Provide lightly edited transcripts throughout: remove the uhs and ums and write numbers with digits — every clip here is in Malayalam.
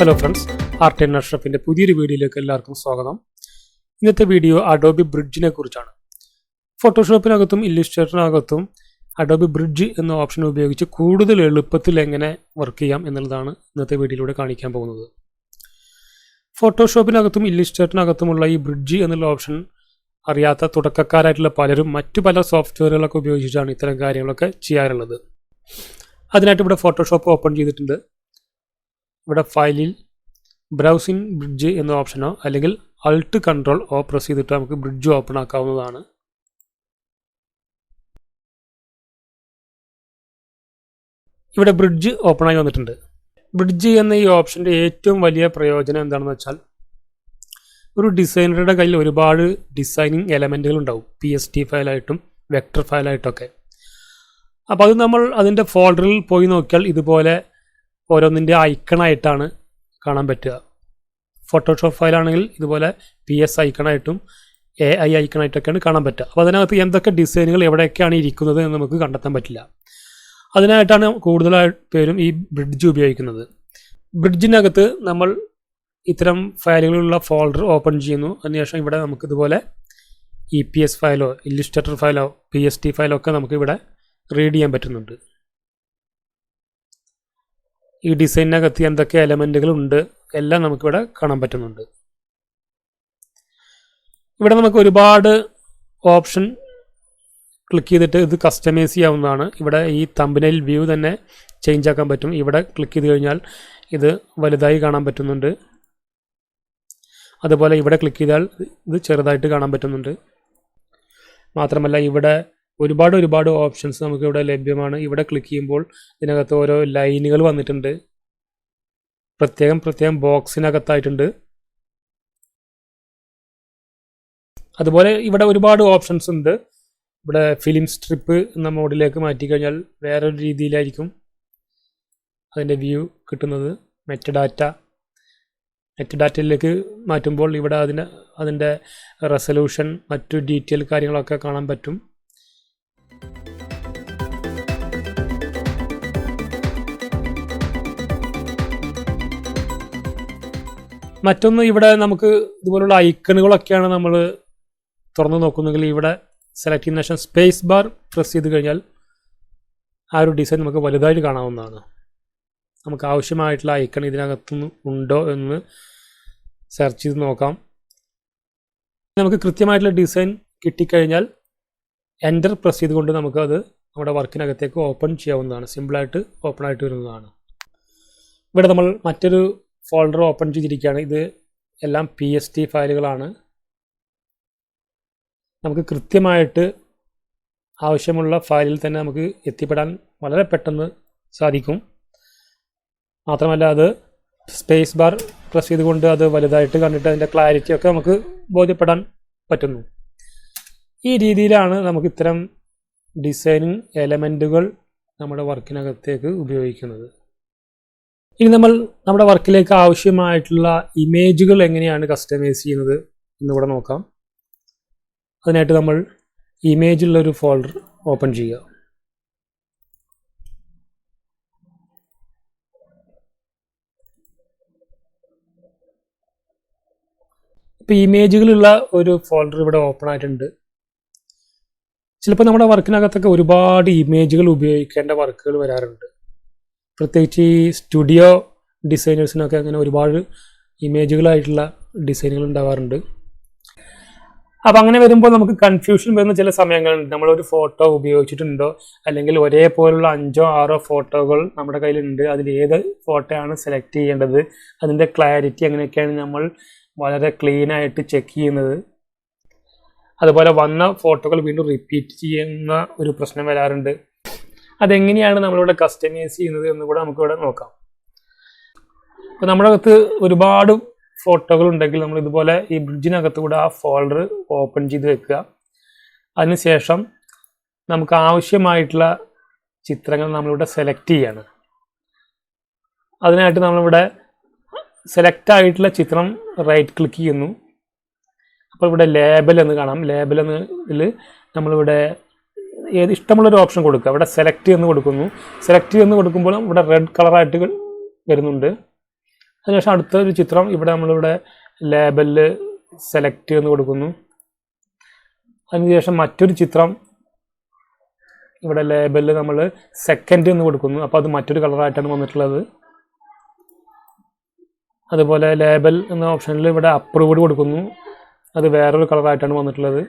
ഹലോ ഫ്രണ്ട്സ്, ആർട്ട് ആൻഡ് അഷ്റഫിൻ്റെ പുതിയൊരു വീഡിയോയിലേക്ക് എല്ലാവർക്കും സ്വാഗതം. ഇന്നത്തെ വീഡിയോ അഡോബി ബ്രിഡ്ജിനെ കുറിച്ചാണ്. ഫോട്ടോഷോപ്പിനകത്തും ഇല്ലുസ്ട്രേറ്ററിനകത്തും അഡോബി ബ്രിഡ്ജ് എന്ന ഓപ്ഷൻ ഉപയോഗിച്ച് കൂടുതൽ എളുപ്പത്തിൽ എങ്ങനെ വർക്ക് ചെയ്യാം എന്നുള്ളതാണ് ഇന്നത്തെ വീഡിയോയിലൂടെ കാണിക്കാൻ പോകുന്നത്. ഫോട്ടോഷോപ്പിനകത്തും ഇല്ലുസ്ട്രേറ്ററിനകത്തുമുള്ള ഈ ബ്രിഡ്ജ് എന്നുള്ള ഓപ്ഷൻ അറിയാത്ത തുടക്കക്കാരായിട്ടുള്ള പലരും മറ്റു പല സോഫ്റ്റ്വെയറുകളൊക്കെ ഉപയോഗിച്ചിട്ടാണ് ഇത്തരം കാര്യങ്ങളൊക്കെ ചെയ്യാറുള്ളത്. അതിനായിട്ട് ഇവിടെ ഫോട്ടോഷോപ്പ് ഓപ്പൺ ചെയ്തിട്ടുണ്ട്. ഇവിടെ ഫയലിൽ ബ്രൗസിൻ ബ്രിഡ്ജ് എന്ന ഓപ്ഷനോ അല്ലെങ്കിൽ അൾട്ട് കൺട്രോൾ ഓ പ്രസ് ചെയ്തിട്ട് നമുക്ക് ബ്രിഡ്ജ് ഓപ്പൺ ആക്കാവുന്നതാണ്. ഇവിടെ ബ്രിഡ്ജ് ഓപ്പൺ ആയി വന്നിട്ടുണ്ട്. ബ്രിഡ്ജ് എന്ന ഈ ഓപ്ഷൻ്റെ ഏറ്റവും വലിയ പ്രയോജനം എന്താണെന്ന് വെച്ചാൽ, ഒരു ഡിസൈനറുടെ കയ്യിൽ ഒരുപാട് ഡിസൈനിങ് എലമെൻറ്റുകൾ ഉണ്ടാവും, PSD ഫയലായിട്ടും വെക്ടർ ഫയലായിട്ടൊക്കെ. അപ്പോൾ അത് നമ്മൾ അതിൻ്റെ ഫോൾഡറിൽ പോയി നോക്കിയാൽ ഇതുപോലെ ഓരോന്നിൻ്റെ ഐക്കണായിട്ടാണ് കാണാൻ പറ്റുക. ഫോട്ടോഷോപ്പ് ഫയലാണെങ്കിൽ ഇതുപോലെ PS ഐക്കണായിട്ടും AI ഐക്കണായിട്ടൊക്കെയാണ് കാണാൻ പറ്റുക. അപ്പോൾ അതിനകത്ത് എന്തൊക്കെ ഡിസൈനുകൾ എവിടെയൊക്കെയാണ് ഇരിക്കുന്നത് എന്ന് നമുക്ക് കണ്ടെത്താൻ പറ്റില്ല. അതിനായിട്ടാണ് കൂടുതലായി പേരും ഈ ബ്രിഡ്ജ് ഉപയോഗിക്കുന്നത്. ബ്രിഡ്ജിനകത്ത് നമ്മൾ ഇത്തരം ഫയലുകളുള്ള ഫോൾഡർ ഓപ്പൺ ചെയ്യുന്നു. അതിനുശേഷം ഇവിടെ നമുക്ക് ഇതുപോലെ EPS ഫയലോ ഇല്ലുസ്ട്രേറ്റർ ഫയലോ PSD ഫയലോ ഒക്കെ നമുക്ക് ഇവിടെ റീഡ് ചെയ്യാൻ പറ്റുന്നുണ്ട്. ഈ ഡിസൈനിനകത്ത് എന്തൊക്കെ എലമെൻറ്റുകൾ ഉണ്ട് എല്ലാം നമുക്കിവിടെ കാണാൻ പറ്റുന്നുണ്ട്. ഇവിടെ നമുക്ക് ഒരുപാട് ഓപ്ഷൻ ക്ലിക്ക് ചെയ്തിട്ട് ഇത് കസ്റ്റമൈസ് ചെയ്യാവുന്നതാണ്. ഇവിടെ ഈ തമ്പനൈൽ വ്യൂ തന്നെ ചേഞ്ച് ആക്കാൻ പറ്റും. ഇവിടെ ക്ലിക്ക് ചെയ്ത് കഴിഞ്ഞാൽ ഇത് വലുതായി കാണാൻ പറ്റുന്നുണ്ട്. അതുപോലെ ഇവിടെ ക്ലിക്ക് ചെയ്താൽ ഇത് ചെറുതായിട്ട് കാണാൻ പറ്റുന്നുണ്ട്. മാത്രമല്ല ഇവിടെ ഒരുപാട് ഓപ്ഷൻസ് നമുക്ക് ഇവിടെ ലഭ്യമാണ്. ഇവിടെ ക്ലിക്ക് ചെയ്യുമ്പോൾ ഇതിനകത്ത് ഓരോ ലൈനുകൾ വന്നിട്ടുണ്ട്, പ്രത്യേകം ബോക്സിനകത്തായിട്ടുണ്ട്. അതുപോലെ ഇവിടെ ഒരുപാട് ഓപ്ഷൻസ് ഉണ്ട്. ഇവിടെ ഫിലിം സ്ട്രിപ്പ് എന്ന മോഡിലേക്ക് മാറ്റിക്കഴിഞ്ഞാൽ വേറൊരു രീതിയിലായിരിക്കും അതിൻ്റെ വ്യൂ കിട്ടുന്നത്. മെറ്റഡാറ്റയിലേക്ക് മാറ്റുമ്പോൾ ഇവിടെ അതിൻ്റെ റെസൊല്യൂഷൻ മറ്റു ഡീറ്റെയിൽ കാര്യങ്ങളൊക്കെ കാണാൻ പറ്റും. മറ്റൊന്ന്, ഇവിടെ നമുക്ക് ഇതുപോലുള്ള ഐക്കണുകളൊക്കെയാണ് നമ്മൾ തുറന്നു നോക്കുന്നെങ്കിൽ ഇവിടെ സെലക്ട് ചെയ്യുന്ന ശേഷം സ്പേസ് ബാർ പ്രസ് ചെയ്ത് കഴിഞ്ഞാൽ ആ ഒരു ഡിസൈൻ നമുക്ക് വലുതായിട്ട് കാണാവുന്നതാണ്. നമുക്ക് ആവശ്യമായിട്ടുള്ള ഐക്കൺ ഇതിനകത്തുനിന്ന് ഉണ്ടോ എന്ന് സെർച്ച് ചെയ്ത് നോക്കാം. നമുക്ക് കൃത്യമായിട്ടുള്ള ഡിസൈൻ കിട്ടിക്കഴിഞ്ഞാൽ എൻ്റർ പ്രസ് ചെയ്തുകൊണ്ട് നമുക്കത് നമ്മുടെ വർക്കിനകത്തേക്ക് ഓപ്പൺ ചെയ്യാവുന്നതാണ്. സിമ്പിളായിട്ട് ഓപ്പൺ ആയിട്ട് വരുന്നതാണ്. ഇവിടെ നമ്മൾ മറ്റൊരു ഫോൾഡർ ഓപ്പൺ ചെയ്തിരിക്കുകയാണ്. ഇത് എല്ലാം PSD ഫയലുകളാണ്. നമുക്ക് കൃത്യമായിട്ട് ആവശ്യമുള്ള ഫയലിൽ തന്നെ നമുക്ക് എത്തിപ്പെടാൻ വളരെ പെട്ടെന്ന് സാധിക്കും. മാത്രമല്ല അത് സ്പേസ് ബാർ പ്രസ് ചെയ്തുകൊണ്ട് അത് വലുതായിട്ട് കണ്ടിട്ട് അതിൻ്റെ ക്ലാരിറ്റിയൊക്കെ നമുക്ക് ബോധ്യപ്പെടാൻ പറ്റുന്നു. ഈ രീതിയിലാണ് നമുക്ക് ഇത്തരം ഡിസൈനിങ് എലമെൻറ്റുകൾ നമ്മുടെ വർക്കിനകത്തേക്ക് ഉപയോഗിക്കുന്നത്. ഇനി നമ്മൾ നമ്മുടെ വർക്കിലേക്ക് ആവശ്യമായിട്ടുള്ള ഇമേജുകൾ എങ്ങനെയാണ് കസ്റ്റമൈസ് ചെയ്യുന്നത് എന്നിവിടെ നോക്കാം. അതിനായിട്ട് നമ്മൾ ഇമേജുള്ളൊരു ഫോൾഡർ ഓപ്പൺ ചെയ്യുക. ഇപ്പോൾ ഇമേജുകളുള്ള ഒരു ഫോൾഡർ ഇവിടെ ഓപ്പൺ ആയിട്ടുണ്ട്. ചിലപ്പോൾ നമ്മുടെ വർക്കിനകത്തൊക്കെ ഒരുപാട് ഇമേജുകൾ ഉപയോഗിക്കേണ്ട വർക്കുകൾ വരാറുണ്ട്. പ്രത്യേകിച്ച് ഈ സ്റ്റുഡിയോ ഡിസൈനേഴ്സിനൊക്കെ അങ്ങനെ ഒരുപാട് ഇമേജുകളായിട്ടുള്ള ഡിസൈനുകൾ ഉണ്ടാവാറുണ്ട്. അപ്പോൾ അങ്ങനെ വരുമ്പോൾ നമുക്ക് കൺഫ്യൂഷൻ വരുന്ന ചില സമയങ്ങളുണ്ട്. നമ്മളൊരു ഫോട്ടോ ഉപയോഗിച്ചിട്ടുണ്ടോ, അല്ലെങ്കിൽ ഒരേപോലുള്ള 5-6 ഫോട്ടോകൾ നമ്മുടെ കയ്യിലുണ്ട്, അതിൽ ഏത് ഫോട്ടോയാണ് സെലക്ട് ചെയ്യേണ്ടത്, അതിൻ്റെ ക്ലാരിറ്റി എങ്ങനെയൊക്കെയാണ് നമ്മൾ വളരെ ക്ലീനായിട്ട് ചെക്ക് ചെയ്യുന്നത്. അതുപോലെ വന്ന ഫോട്ടോകൾ വീണ്ടും റിപ്പീറ്റ് ചെയ്യുന്ന ഒരു പ്രശ്നം വരാറുണ്ട്. അതെങ്ങനെയാണ് നമ്മളിവിടെ കസ്റ്റമൈസ് ചെയ്യുന്നത് എന്ന് കൂടെ നമുക്കിവിടെ നോക്കാം. അപ്പോൾ നമ്മുടെ അകത്ത് ഒരുപാട് ഫോട്ടോകൾ ഉണ്ടെങ്കിൽ നമ്മൾ ഇതുപോലെ ഈ ബ്രിഡ്ജിനകത്ത് കൂടെ ആ ഫോൾഡർ ഓപ്പൺ ചെയ്ത് വെക്കുക. അതിനുശേഷം നമുക്ക് ആവശ്യമായിട്ടുള്ള ചിത്രങ്ങൾ നമ്മളിവിടെ സെലക്ട് ചെയ്യാണ്. അതിനായിട്ട് നമ്മളിവിടെ സെലക്ട് ആയിട്ടുള്ള ചിത്രം റൈറ്റ് ക്ലിക്ക് ചെയ്യുന്നു. അപ്പോൾ ഇവിടെ ലേബൽ എന്ന് കാണാം. ലേബൽ എന്നതിൽ നമ്മളിവിടെ ഏത് ഇഷ്ടമുള്ളൊരു ഓപ്ഷൻ കൊടുക്കുക. ഇവിടെ സെലക്ട് എന്ന് കൊടുക്കുന്നു. സെലക്ട് എന്ന് കൊടുക്കുമ്പോൾ ഇവിടെ റെഡ് കളറായിട്ട് വരുന്നുണ്ട്. അതിനുശേഷം അടുത്തൊരു ചിത്രം ഇവിടെ നമ്മളിവിടെ ലേബലിൽ സെലക്ട് എന്ന് കൊടുക്കുന്നു. അതിനുശേഷം മറ്റൊരു ചിത്രം ഇവിടെ ലേബലിൽ നമ്മൾ സെക്കൻഡ് എന്ന് കൊടുക്കുന്നു. അപ്പോൾ അത് മറ്റൊരു കളറായിട്ടാണ് വന്നിട്ടുള്ളത്. അതുപോലെ ലേബൽ എന്ന ഓപ്ഷനിൽ ഇവിടെ അപ്രൂവ്ഡ് കൊടുക്കുന്നു. അത് വേറൊരു കളറായിട്ടാണ് വന്നിട്ടുള്ളത്.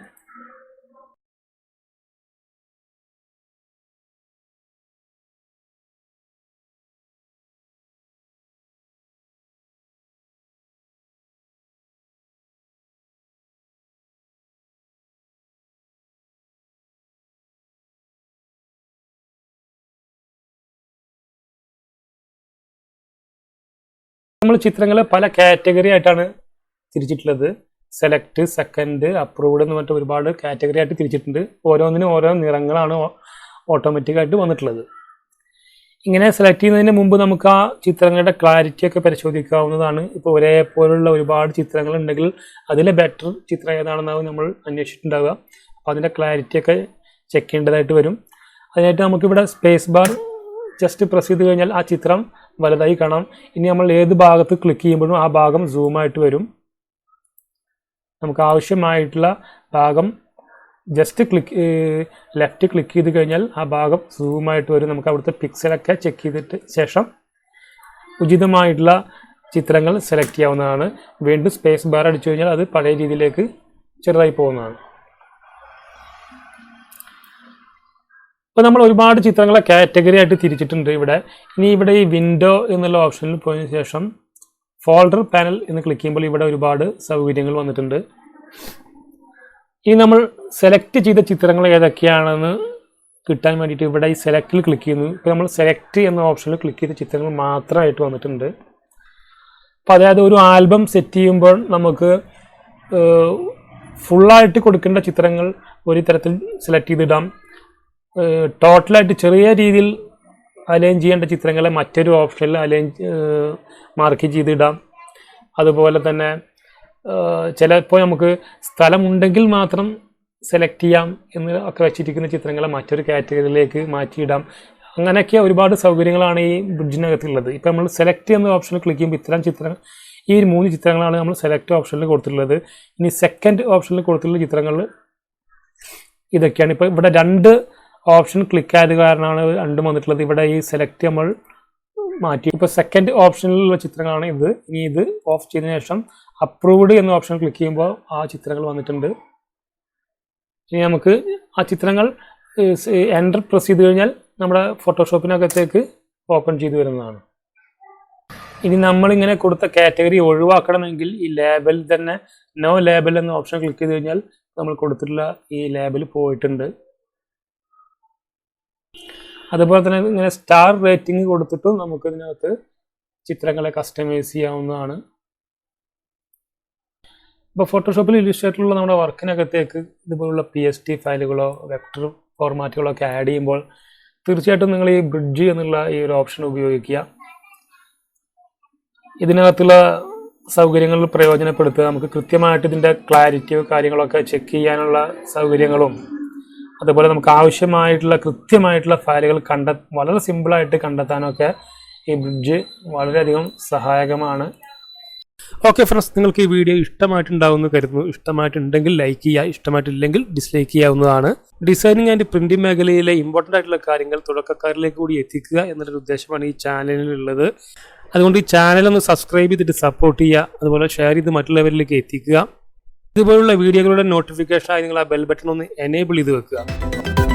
നമ്മൾ ചിത്രങ്ങളെ പല കാറ്റഗറി ആയിട്ടാണ് തിരിച്ചിട്ടുള്ളത്. സെലക്ട്, സെക്കൻഡ്, അപ്രൂവ്ഡ് എന്ന് പറഞ്ഞിട്ട് ഒരുപാട് കാറ്റഗറി ആയിട്ട് തിരിച്ചിട്ടുണ്ട്. ഓരോന്നിനും ഓരോ നിറങ്ങളാണ് ഓട്ടോമാറ്റിക്കായിട്ട് വന്നിട്ടുള്ളത്. ഇങ്ങനെ സെലക്ട് ചെയ്യുന്നതിന് മുമ്പ് നമുക്ക് ആ ചിത്രങ്ങളുടെ ക്ലാരിറ്റി ഒക്കെ പരിശോധിക്കാവുന്നതാണ്. ഇപ്പോൾ ഒരേപോലുള്ള ഒരുപാട് ചിത്രങ്ങൾ ഉണ്ടെങ്കിൽ അതിലെ ബെറ്റർ ചിത്രം ഏതാണെന്നാവും നമ്മൾ അന്വേഷിച്ചിട്ടുണ്ടാവുക. അപ്പോൾ അതിൻ്റെ ക്ലാരിറ്റി ഒക്കെ ചെക്ക് ചെയ്യേണ്ടതായിട്ട് വരും. അതിനായിട്ട് നമുക്കിവിടെ സ്പേസ് ബാർ ജസ്റ്റ് പ്രസ് ചെയ്ത് കഴിഞ്ഞാൽ ആ ചിത്രം വലുതായി കാണാം. ഇനി നമ്മൾ ഏത് ഭാഗത്ത് ക്ലിക്ക് ചെയ്യുമ്പോഴും ആ ഭാഗം സൂമായിട്ട് വരും. നമുക്ക് ആവശ്യമായിട്ടുള്ള ഭാഗം ജസ്റ്റ് ലെഫ്റ്റ് ക്ലിക്ക് ചെയ്ത് കഴിഞ്ഞാൽ ആ ഭാഗം സൂമായിട്ട് വരും. നമുക്ക് അവിടുത്തെ പിക്സലൊക്കെ ചെക്ക് ചെയ്തിട്ട് ശേഷം ഉചിതമായിട്ടുള്ള ചിത്രങ്ങൾ സെലക്ട് ചെയ്യാവുന്നതാണ്. വീണ്ടും സ്പേസ് ബാർ അടിച്ചു കഴിഞ്ഞാൽ അത് പഴയ രീതിയിലേക്ക് ചെറുതായി പോകുന്നതാണ്. അപ്പോൾ നമ്മൾ ഒരുപാട് ചിത്രങ്ങളെ കാറ്റഗറി ആയിട്ട് തിരിച്ചിട്ടുണ്ട് ഇവിടെ. ഇനി ഇവിടെ ഈ വിൻഡോ എന്നുള്ള ഓപ്ഷനിൽ പോയതിനു ശേഷം ഫോൾഡർ പാനൽ എന്ന് ക്ലിക്ക് ചെയ്യുമ്പോൾ ഇവിടെ ഒരുപാട് സൗകര്യങ്ങൾ വന്നിട്ടുണ്ട്. ഇനി നമ്മൾ സെലക്ട് ചെയ്ത ചിത്രങ്ങൾ ഏതൊക്കെയാണെന്ന് കിട്ടാൻ വേണ്ടിയിട്ട് ഇവിടെ ഈ സെലക്റ്റിൽ ക്ലിക്ക് ചെയ്യുന്നു. ഇപ്പോൾ നമ്മൾ സെലക്ട് എന്ന ഓപ്ഷനിൽ ക്ലിക്ക് ചെയ്ത ചിത്രങ്ങൾ മാത്രമായിട്ട് വന്നിട്ടുണ്ട്. അപ്പോൾ അതായത് ഒരു ആൽബം സെറ്റ് ചെയ്യുമ്പോൾ നമുക്ക് ഫുള്ളായിട്ട് കൊടുക്കേണ്ട ചിത്രങ്ങൾ ഒരു തരത്തിൽ സെലക്ട് ചെയ്തിടാം. ടോട്ടലായിട്ട് ചെറിയ രീതിയിൽ അലൈൻ ചെയ്യേണ്ട ചിത്രങ്ങളെ മറ്റൊരു ഓപ്ഷനിൽ മാർക്ക് ചെയ്തിടാം. അതുപോലെ തന്നെ ചിലപ്പോൾ നമുക്ക് സ്ഥലമുണ്ടെങ്കിൽ മാത്രം സെലക്ട് ചെയ്യാം എന്ന് ഒക്കെ വെച്ചിരിക്കുന്ന ചിത്രങ്ങളെ മറ്റൊരു കാറ്റഗറിയിലേക്ക് മാറ്റിയിടാം. അങ്ങനെയൊക്കെ ഒരുപാട് സൗകര്യങ്ങളാണ് ഈ ബ്രിഡ്ജിനകത്തുള്ളത്. ഇപ്പോൾ നമ്മൾ സെലക്ട് എന്ന ഓപ്ഷനിൽ ക്ലിക്ക് ചെയ്യുമ്പോൾ ഇത്തരം ചിത്രങ്ങൾ, ഈ 3 ചിത്രങ്ങളാണ് നമ്മൾ സെലക്ട് ഓപ്ഷനിൽ കൊടുത്തിട്ടുള്ളത്. ഇനി സെക്കൻഡ് ഓപ്ഷനിൽ കൊടുത്തിട്ടുള്ള ചിത്രങ്ങൾ ഇതൊക്കെയാണ്. ഇപ്പോൾ ഇവിടെ 2 ഓപ്ഷൻ ക്ലിക്ക് ആയത് കാരണമാണ് 2 വന്നിട്ടുള്ളത്. ഇവിടെ ഈ സെലക്ട് നമ്മൾ മാറ്റി. ഇപ്പോൾ സെക്കൻഡ് ഓപ്ഷനിലുള്ള ചിത്രങ്ങളാണ് ഇത്. ഇനി ഇത് ഓഫ് ചെയ്തതിനു ശേഷം അപ്രൂവ്ഡ് എന്ന ഓപ്ഷൻ ക്ലിക്ക് ചെയ്യുമ്പോൾ ആ ചിത്രങ്ങൾ വന്നിട്ടുണ്ട്. ഇനി നമുക്ക് ആ ചിത്രങ്ങൾ എൻ്റർ പ്രസ് ചെയ്ത് കഴിഞ്ഞാൽ നമ്മുടെ ഫോട്ടോഷോപ്പിനകത്തേക്ക് ഓപ്പൺ ചെയ്ത് വരുന്നതാണ്. ഇനി നമ്മളിങ്ങനെ കൊടുത്ത കാറ്റഗറി ഒഴിവാക്കണമെങ്കിൽ ഈ ലേബൽ തന്നെ നോ ലേബൽ എന്ന ഓപ്ഷൻ ക്ലിക്ക് ചെയ്ത് കഴിഞ്ഞാൽ നമ്മൾ കൊടുത്തിട്ടുള്ള ഈ ലേബൽ പോയിട്ടുണ്ട്. അതുപോലെ തന്നെ ഇങ്ങനെ സ്റ്റാർ റേറ്റിംഗ് കൊടുത്തിട്ടും നമുക്ക് ഇതിനകത്ത് ചിത്രങ്ങളെ കസ്റ്റമൈസ് ചെയ്യാവുന്നതാണ്. ഇപ്പോൾ ഫോട്ടോഷോപ്പിൽ ഇല്ലുസ്ട്രേറ്ററിലുള്ള നമ്മുടെ വർക്കിനകത്തേക്ക് ഇതുപോലുള്ള PSD ഫയലുകളോ വെക്ടർ ഫോർമാറ്റുകളോ ഒക്കെ ആഡ് ചെയ്യുമ്പോൾ തീർച്ചയായിട്ടും നിങ്ങൾ ഈ ബ്രിഡ്ജ് എന്നുള്ള ഈ ഒരു ഓപ്ഷൻ ഉപയോഗിക്കുക. ഇതിനകത്തുള്ള സൗകര്യങ്ങൾ പ്രയോജനപ്പെടുത്തുക. നമുക്ക് കൃത്യമായിട്ട് ഇതിൻ്റെ ക്ലാരിറ്റിയോ കാര്യങ്ങളൊക്കെ ചെക്ക് ചെയ്യാനുള്ള സൗകര്യങ്ങളും അതുപോലെ നമുക്ക് ആവശ്യമായിട്ടുള്ള കൃത്യമായിട്ടുള്ള ഫയലുകൾ വളരെ സിമ്പിളായിട്ട് കണ്ടെത്താനൊക്കെ ഈ ബ്രിഡ്ജ് വളരെയധികം സഹായകമാണ്. ഓക്കെ ഫ്രണ്ട്സ്, നിങ്ങൾക്ക് ഈ വീഡിയോ ഇഷ്ടമായിട്ടുണ്ടാവുമെന്ന് കരുതുന്നു. ഇഷ്ടമായിട്ടുണ്ടെങ്കിൽ ലൈക്ക് ചെയ്യുക, ഇഷ്ടമായിട്ടില്ലെങ്കിൽ ഡിസ്ലൈക്ക് ചെയ്യാവുന്നതാണ്. ഡിസൈനിങ് ആൻഡ് പ്രിന്റിംഗ് മേഖലയിലെ ഇമ്പോർട്ടൻ്റ് ആയിട്ടുള്ള കാര്യങ്ങൾ തുടക്കക്കാരിലേക്ക് കൂടി എത്തിക്കുക എന്നൊരു ഉദ്ദേശമാണ് ഈ ചാനലിനുള്ളത്. അതുകൊണ്ട് ഈ ചാനലൊന്ന് സബ്സ്ക്രൈബ് ചെയ്തിട്ട് സപ്പോർട്ട് ചെയ്യുക. അതുപോലെ ഷെയർ ചെയ്ത് മറ്റുള്ളവരിലേക്ക് എത്തിക്കുക. ഇതുപോലുള്ള വീഡിയോകളുടെ നോട്ടിഫിക്കേഷനായി നിങ്ങൾ ആ ബെൽ ബട്ടൺ ഒന്ന് എനേബിൾ ചെയ്ത് വെക്കുക.